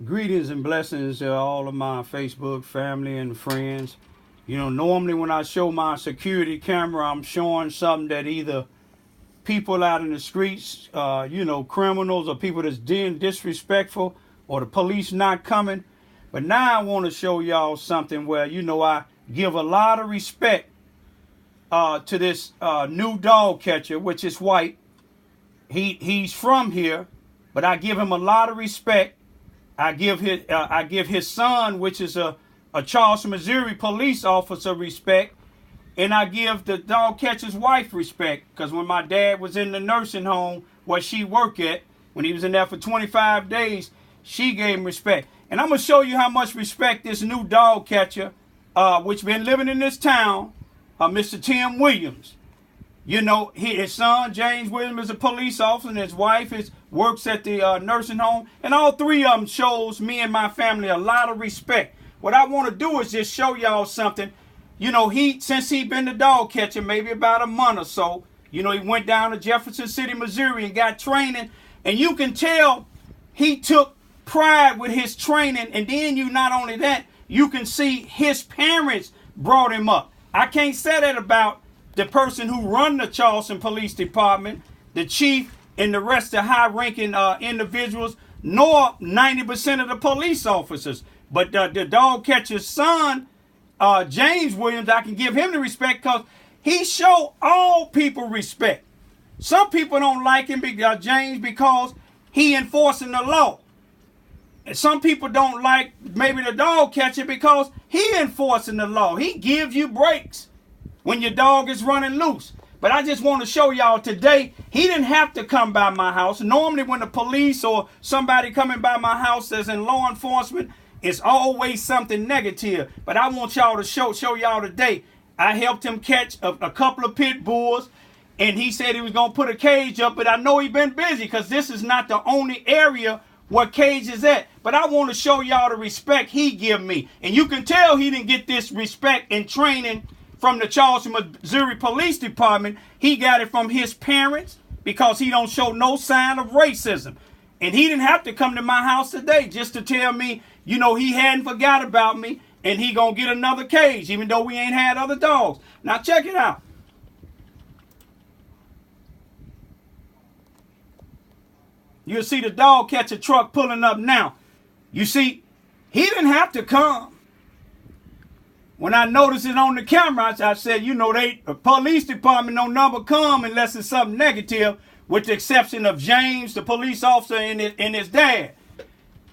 Greetings and blessings to all of my Facebook family and friends. Normally when I show my security camera, I'm showing something that either people out in the streets, criminals or people that's being disrespectful or the police not coming. But now I want to show y'all something where, I give a lot of respect to this new dog catcher, which is white. He's from here, but I give him a lot of respect. I give his son, which is a Charleston, Missouri police officer, respect, and I give the dog catcher's wife respect. Because when my dad was in the nursing home where she worked at, when he was in there for 25 days, she gave him respect. And I'm gonna show you how much respect this new dog catcher, which been living in this town, Mr. Tim Williams. His son, James Williams, is a police officer, and his wife works at the nursing home. And all three of them shows me and my family a lot of respect. What I want to do is just show y'all something. Since he been the dog catcher, maybe about a month or so, he went down to Jefferson City, Missouri, and got training. And you can tell he took pride with his training. And then not only that, you can see his parents brought him up. I can't say that about the person who run the Charleston Police Department, the chief, and the rest of high-ranking individuals, nor 90% of the police officers. But the dog catcher's son, James Williams, I can give him the respect because he show all people respect. Some people don't like him, James, because he enforcing the law. And some people don't like maybe the dog catcher because he enforcing the law. He gives you breaks when your dog is running loose. But I just want to show y'all today, he didn't have to come by my house. Normally when the police or somebody coming by my house that's in law enforcement, it's always something negative. But I want y'all to show y'all today. I helped him catch a couple of pit bulls, and he said he was going to put a cage up, but I know he's been busy because this is not the only area where cage is at. But I want to show y'all the respect he give me. And you can tell he didn't get this respect and training from the Charleston, Missouri Police Department. He got it from his parents because he don't show no sign of racism. And he didn't have to come to my house today just to tell me, he hadn't forgot about me and he gonna get another cage, even though we ain't had other dogs. Now check it out. You'll see the dog catcher truck pulling up now. You see, he didn't have to come. When I noticed it on the camera, I said, the police department don't never come unless it's something negative, with the exception of James, the police officer, and his dad.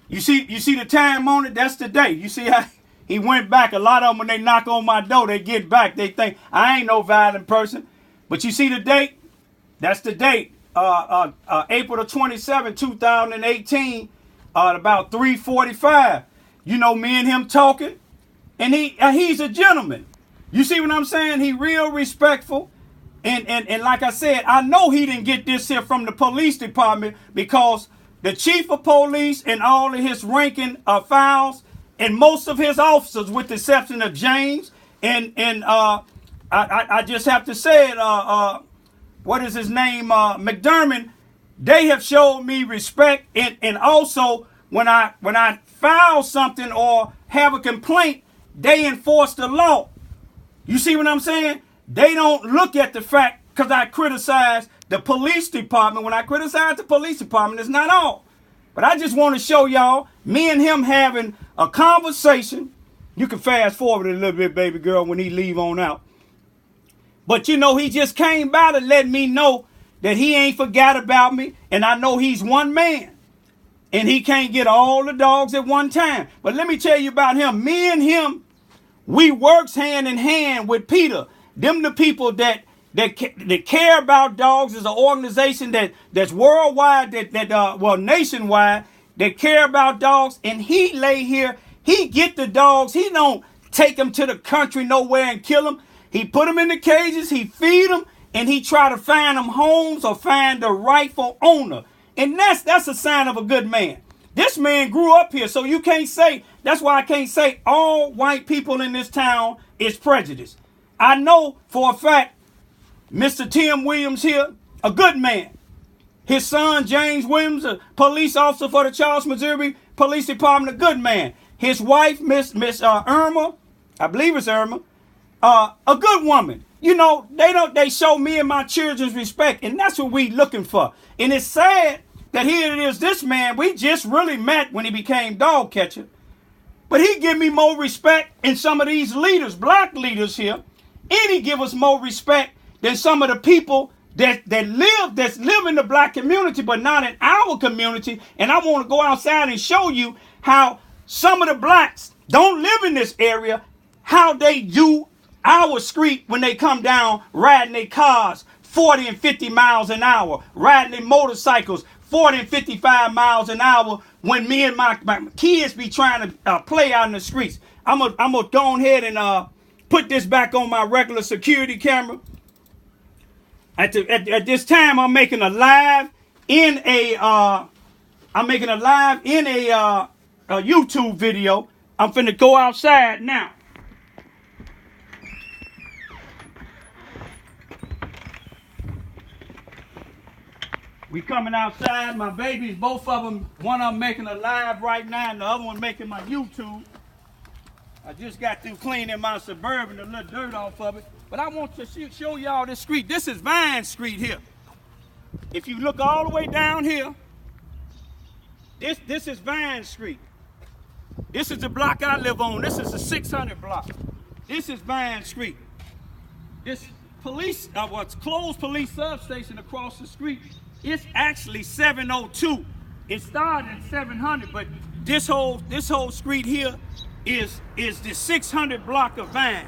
You see the time on it? That's the date. You see how he went back. A lot of them, when they knock on my door, they get back. They think I ain't no violent person. But you see the date? That's the date. April the 27th, 2018, about 3:45. Me and him talking. And he's a gentleman. You see what I'm saying? He real respectful. And like I said, I know he didn't get this here from the police department because the chief of police and all of his ranking files and most of his officers, with the exception of James, and I just have to say it, what is his name, McDermott, they have showed me respect. And also when I file something or have a complaint, they enforce the law. You see what I'm saying? They don't look at the fact because I criticize the police department. When I criticize the police department, it's not all. But I just want to show y'all me and him having a conversation. You can fast forward a little bit, baby girl, when he leave on out. But he just came by to let me know that he ain't forgot about me. And I know he's one man. And he can't get all the dogs at one time. But let me tell you about him. Me and him, we works hand in hand with Peter. Them the people that care about dogs. Is an organization that's worldwide, nationwide, that care about dogs. And he lay here, he get the dogs. He don't take them to the country nowhere and kill them. He put them in the cages, he feed them, and he try to find them homes or find the rightful owner. And that's a sign of a good man. This man grew up here, so you can't say, that's why I can't say all white people in this town is prejudiced. I know for a fact, Mr. Tim Williams here, a good man. His son, James Williams, a police officer for the Charleston, Missouri Police Department, a good man. His wife, Miss Irma, I believe it's Irma, a good woman. You know, they show me and my children's respect, and that's what we looking for. And it's sad that here it is, this man, we just really met when he became dog catcher. But he give me more respect than some of these leaders, black leaders here. And he give us more respect than some of the people that live in the black community, but not in our community. And I want to go outside and show you how some of the blacks don't live in this area, how they do our street when they come down riding their cars 40 and 50 miles an hour, riding their motorcycles 40 and 55 miles an hour when me and my kids be trying to play out in the streets. I'm gonna go ahead and put this back on my regular security camera. At this time, I'm making a live in a YouTube video. I'm finna go outside now. We coming outside. My babies, both of them, one of them making a live right now, and the other one making my YouTube. I just got through cleaning my Suburban, a little dirt off of it. But I want to show y'all this street. This is Vine Street here. If you look all the way down here, this is Vine Street. This is the block I live on. This is the 600 block. This is Vine Street. This police, what's closed police substation across the street, it's actually 702. It started at 700, but this whole street here is the 600 block of Vine.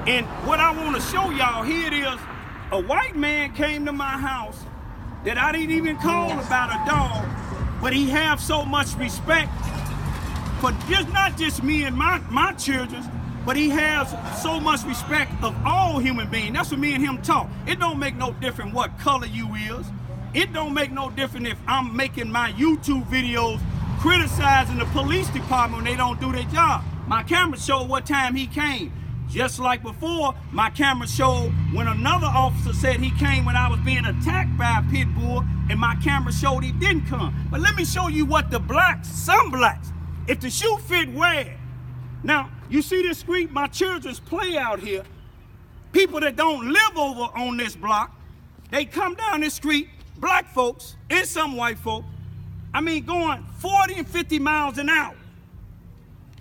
And what I want to show y'all, here it is, a white man came to my house that I didn't even call about a dog, but he have so much respect for not just me and my children, but he has so much respect of all human beings. That's what me and him talk. It don't make no difference what color you is. It don't make no difference if I'm making my YouTube videos criticizing the police department when they don't do their job. My camera showed what time he came. Just like before, my camera showed when another officer said he came when I was being attacked by a pit bull, and my camera showed he didn't come. But let me show you what the blacks, some blacks, if the shoe fit, wear it. Now, you see this street, my children's play out here. People that don't live over on this block, they come down this street, black folks and some white folk, I mean going 40 and 50 miles an hour.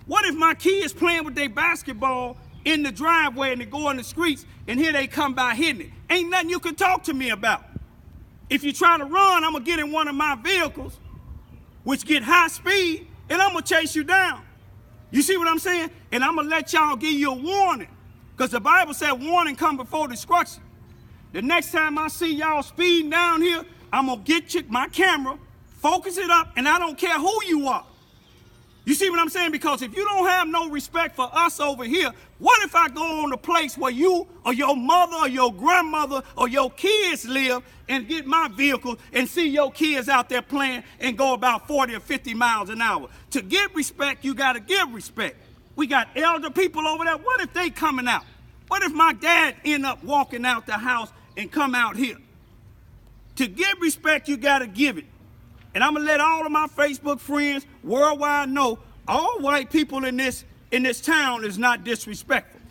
What if my kids playing with their basketball in the driveway and they go in the streets and here they come by hitting it? Ain't nothing you can talk to me about. If you try to run, I'm gonna get in one of my vehicles, which get high speed, and I'm gonna chase you down. You see what I'm saying? And I'm gonna let y'all give you a warning, because the Bible said warning come before destruction. The next time I see y'all speeding down here, I'm gonna get my camera, focus it up, and I don't care who you are. You see what I'm saying? Because if you don't have no respect for us over here, what if I go on a place where you or your mother or your grandmother or your kids live and get my vehicle and see your kids out there playing and go about 40 or 50 miles an hour? To get respect, you got to give respect. We got elder people over there. What if they coming out? What if my dad end up walking out the house and come out here? To give respect, you got to give it. And I'm gonna let all of my Facebook friends worldwide know all white people in this town is not disrespectful.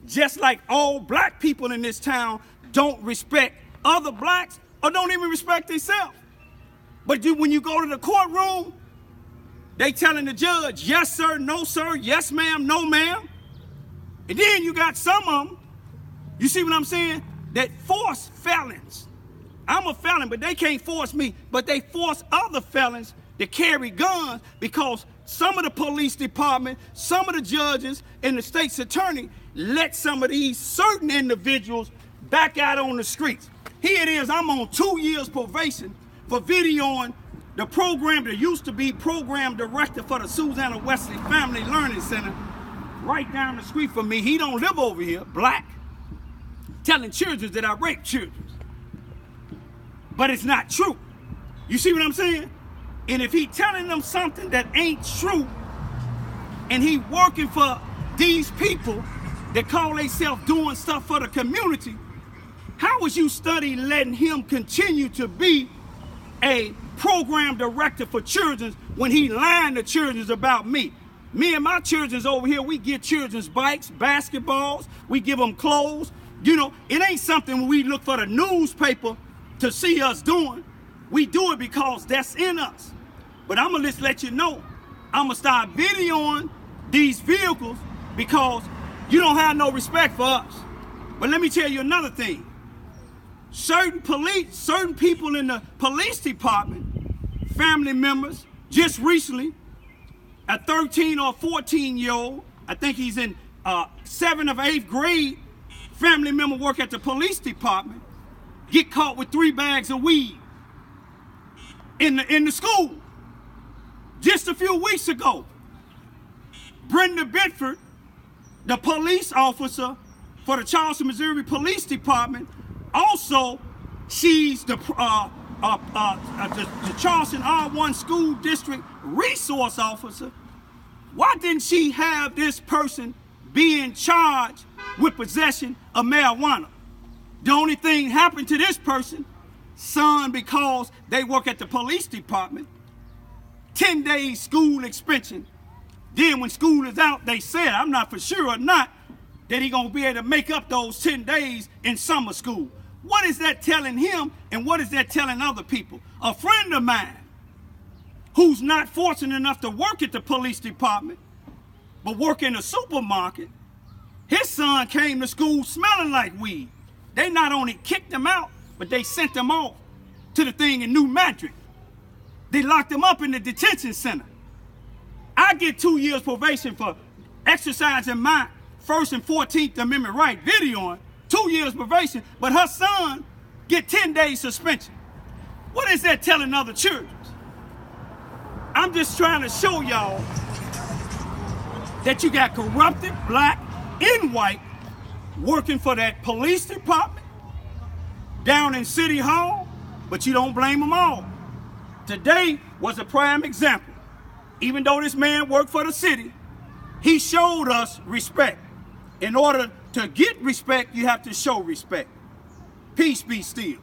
Just like all black people in this town don't respect other blacks or don't even respect themselves. But when you go to the courtroom, they telling the judge, yes sir, no sir, yes ma'am, no ma'am. And then you got some of them, you see what I'm saying, that force felons. I'm a felon, but they can't force me. But they force other felons to carry guns because some of the police department, some of the judges, and the state's attorney let some of these certain individuals back out on the streets. Here it is, I'm on 2 years probation for videoing the program that used to be program director for the Susanna Wesley Family Learning Center right down the street from me. He don't live over here, black, telling children that I rape children. But it's not true. You see what I'm saying? And if he telling them something that ain't true, and he working for these people that call themselves doing stuff for the community, How was you studying letting him continue to be a program director for children when he lying to children about me? Me and my children's over here, we get children's bikes, basketballs, we give them clothes. You know, it ain't something we look for the newspaper to see us doing. We do it because that's in us. But I'm gonna just let you know, I'm gonna start videoing these vehicles because you don't have no respect for us. But let me tell you another thing. Certain people in the police department, family members, just recently, a 13 or 14-year-old, I think he's in 7th or 8th grade, family member work at the police department, get caught with 3 bags of weed in the school. Just a few weeks ago, Brenda Bedford, the police officer for the Charleston, Missouri Police Department, also she's the Charleston R1 School District Resource Officer. Why didn't she have this person being charged with possession of marijuana? The only thing happened to this person, son, because they work at the police department, 10 days school suspension. Then when school is out, they said, I'm not for sure or not, that he gonna be able to make up those 10 days in summer school. What is that telling him, and what is that telling other people? A friend of mine who's not fortunate enough to work at the police department, but work in a supermarket, his son came to school smelling like weed. They not only kicked him out, but they sent him off to the thing in New Madrid. They locked him up in the detention center. I get 2 years probation for exercising my First and 14th Amendment right, videoing, 2 years probation, but her son get 10 days suspension. What is that telling other children? I'm just trying to show y'all that you got corrupted black and white working for that police department down in City Hall, but you don't blame them all. Today was a prime example. Even though this man worked for the city, he showed us respect. In order to get respect, you have to show respect. Peace be still.